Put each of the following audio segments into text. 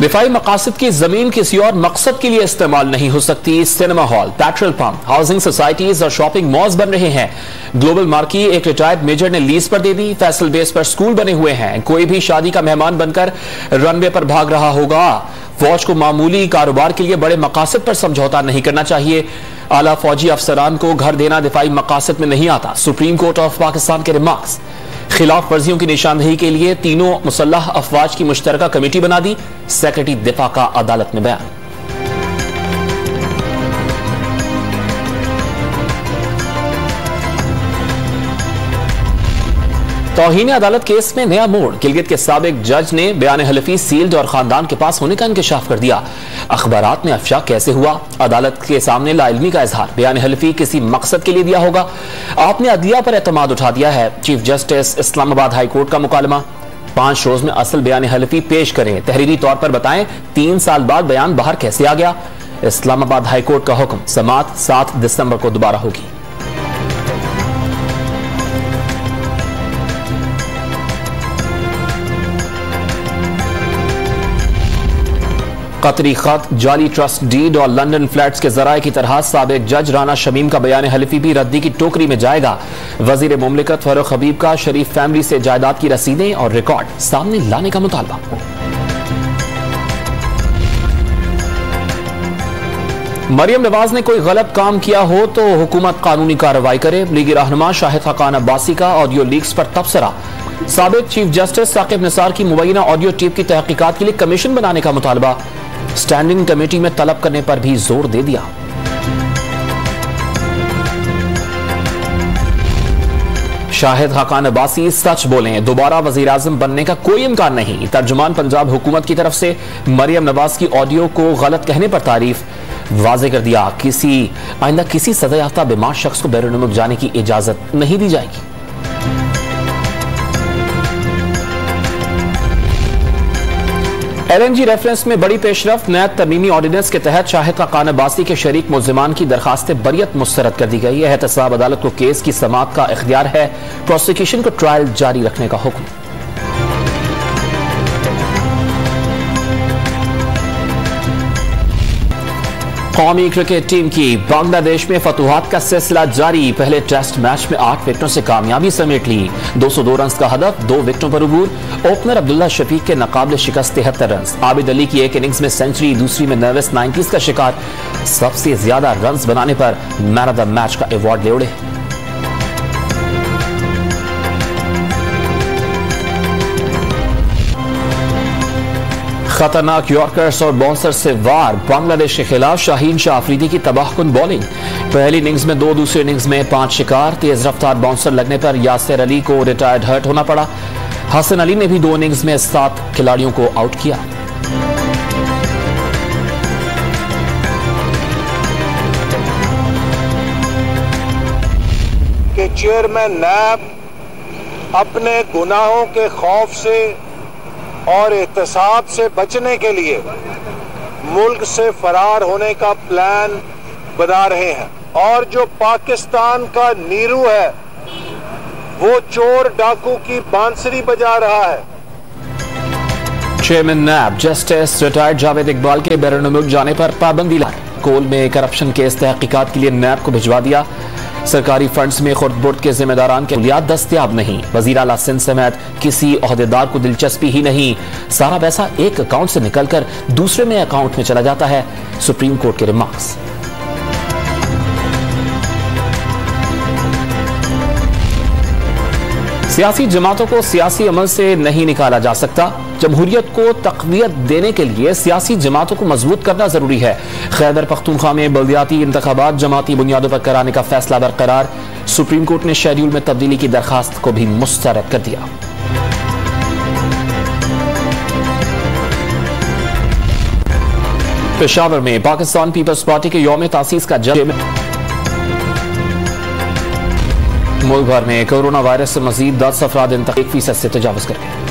दिफाई मकासद की जमीन किसी और मकसद के लिए इस्तेमाल नहीं हो सकती। Cinema hall, petrol pump, housing societies और शॉपिंग मॉल्स बन रहे हैं। ग्लोबल मार्की एक रिटायर्ड मेजर ने लीज पर दे दी। फैसल बेस पर स्कूल बने हुए हैं। कोई भी शादी का मेहमान बनकर रनवे पर भाग रहा होगा। फौज को मामूली कारोबार के लिए बड़े मकासद पर समझौता नहीं करना चाहिए। आला फौजी अफसरान को घर देना दिफाई मकासद में नहीं आता। सुप्रीम कोर्ट ऑफ पाकिस्तान के रिमार्क्स। खिलाफ वर्जियों की निशानदेही के लिए तीनों मुसल्लह अफवाज की मुश्तरका कमेटी बना दी। सेक्रेटरी दिफा का अदालत में बयान। तौहीन अदालत केस में नया मोड़। गिलगित के साबिक जज ने बयान हलफी सील्ड और खानदान के पास होने का इंकशाफ कर दिया। अखबारात में अफशा कैसे हुआ? अदालत के सामने लाइल्मी का इजहार। बयान हलफी किसी मकसद के लिए दिया होगा। आपने अदलिया पर एतमाद उठा दिया है। Chief justice Islamabad high court का मुकालमा। 5 रोज में असल बयान हलफी पेश करें। तहरीरी तौर पर बताएं 3 साल बाद बयान बाहर कैसे आ गया। इस्लामाबाद हाई कोर्ट का हुक्म। समाअत 7 दिसंबर को दोबारा होगी। कतरी खत, जाली ट्रस्ट डीड और लंदन फ्लैट्स के जराए की तरह साबिक जज राना शमीम का बयान हलफी भी रद्दी की टोकरी में जाएगा। वजीर मुमलिकत फरूख हबीब का शरीफ फैमिली से जायदाद की रसीदें और रिकॉर्ड सामने लाने का मुतालबा। मरियम नवाज ने कोई गलत काम किया हो तो हुकूमत कानूनी कार्रवाई करे। लीगी रहनुमा शाहिद खान अब्बासी का ऑडियो लीक्स पर तबसरा। साबिक चीफ जस्टिस साकिब निसार की मुबैना ऑडियो टेप की तहकीकात के लिए कमीशन बनाने का मुतालबा। स्टैंडिंग कमेटी में तलब करने पर भी जोर दे दिया। शाहिद खान अब्बासी सच बोलें, दोबारा वजीर आजम बनने का कोई इम्कान नहीं। तर्जुमान पंजाब हुकूमत की तरफ से मरियम नवाज की ऑडियो को गलत कहने पर तारीफ। वाजे कर दिया आइंदा किसी सजा याफ्ता बीमार शख्स को बैरून मुल्क जाने की इजाजत नहीं दी जाएगी। LNG रेफरेंस में बड़ी पेशरफ। नया तरमीमी ऑर्डिनेंस के तहत शाहिद खान अब्बासी के शरीक मुल्जिमान की दरखास्त बरियत मुस्तरद कर दी गई है। एहतसाब अदालत को केस की समाअत का इख्तियार है। प्रोसिक्यूशन को ट्रायल जारी रखने का हुक्म। कौमी क्रिकेट टीम की बांग्लादेश में फतुहात का सिलसिला जारी। पहले टेस्ट मैच में 8 विकेटों से कामयाबी समेट ली। 202 रन का हदफ, 2 विकेटों पर अबूर। ओपनर अब्दुल्ला शफीक के नाकाबिले शिकस्त 73 रन। आबिद अली की एक इनिंग्स में सेंचुरी, दूसरी में नर्वस 90s का शिकार। सबसे ज्यादा रन बनाने पर मैन ऑफ द मैच का अवार्ड ले उड़े। खतरनाक यॉर्कर्स और बाउंसर से वार। बांग्लादेश के खिलाफ शाहीन शाह अफरीदी की तबाहकुन बॉलिंग। पहली इनिंग्स में 2, दूसरी इनिंग्स में 5 शिकार। तेज रफ्तार बाउंसर लगने पर यासिर अली को रिटायर्ड हर्ट होना पड़ा। हसन अली ने भी 2 इनिंग्स में 7 खिलाड़ियों को आउट किया। कि चेयरमैन नैब अपने गुनाहों के खौफ से और एहतसाब से बचने के लिए मुल्क से फरार होने का प्लान बना रहे हैं। और जो पाकिस्तान का नीरू है वो चोर डाकू की बांसुरी बजा रहा है। चेयरमैन नैब जस्टिस रिटायर्ड जावेद इकबाल के बैरून मुल्क जाने पर पाबंदी लाई। कोल में करप्शन केस तहकीकात के लिए नैब को भिजवा दिया। सरकारी फंड्स में खुर्द-बुर्द के जिम्मेदारान के बुनियाद दस्तयाब नहीं। वजीर आला सिंध समेत किसी ओहदेदार को दिलचस्पी ही नहीं। सारा पैसा एक अकाउंट से निकलकर दूसरे में अकाउंट में चला जाता है। सुप्रीम कोर्ट के रिमार्क्स। सियासी जमातों को सियासी अमल से नहीं निकाला जा सकता। जमहूरियत को तक़वियत देने के लिए सियासी जमातों को मजबूत करना जरूरी है। खैबर पख्तूनख्वा में बल्दियाती इंतखाबात जमाती बुनियादों पर कराने का फैसला बरकरार। सुप्रीम कोर्ट ने शेड्यूल में तब्दीली की दरखास्त को भी मुस्तरद कर दिया। पेशावर में पाकिस्तान पीपल्स पार्टी के यौम तासीस का जश्न। मुल्क भर में कोरोना वायरस से मजीद 10 अफराद 1% से तजावुज कर गए।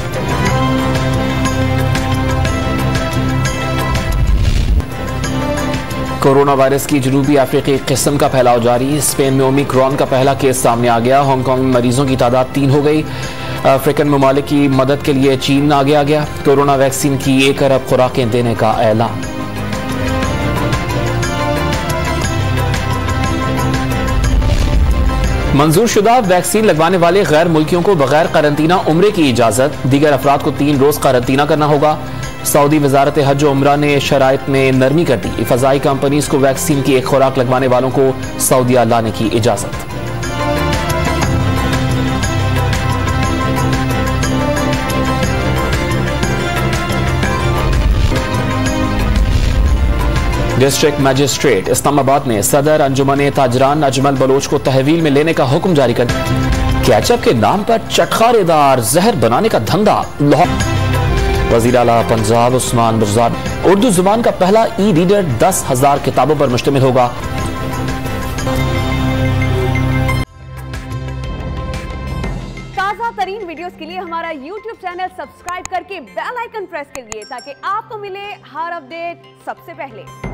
कोरोना वायरस की जनूबी अफ्रीकी किस्म का फैलाव जारी। स्पेन में ओमिक्रॉन का पहला केस सामने आ गया। हांगकांग में मरीजों की तादाद 3 हो गई। अफ्रीकन ममालिक की मदद के लिए चीन आगे आ गया। कोरोना वैक्सीन की 1 अरब खुराकें देने का ऐलान। मंजूर शुदा वैक्सीन लगवाने वाले गैर मुल्कियों को बगैर करंतना उम्रे की इजाजत। दीगर अफराद को 3 रोज करंतना करना होगा। सऊदी वजारत हज और उम्रा ने शराइत में नरमी कर दी। फजाई कंपनीज को वैक्सीन की 1 खुराक लगवाने वालों को सऊदीया लाने की इजाजत। डिस्ट्रिक्ट मजिस्ट्रेट इस्लामाबाद ने सदर अंजुमन ताजरान अजमल बलोच को तहवील में लेने का हुक्म जारी कर दिया। कैचअप के नाम पर चटखारेदार जहर बनाने का धंधा। लाहौर वजीर आला पंजाब उस्मान बुज़दार उर्दू जुबान का पहला ई रीडर 10,000 किताबों पर मुश्तमिल होगा। ताज़ा तरीन वीडियोस के लिए हमारा YouTube चैनल सब्सक्राइब करके बेल आइकन प्रेस करिए ताकि आपको मिले हर अपडेट सबसे पहले।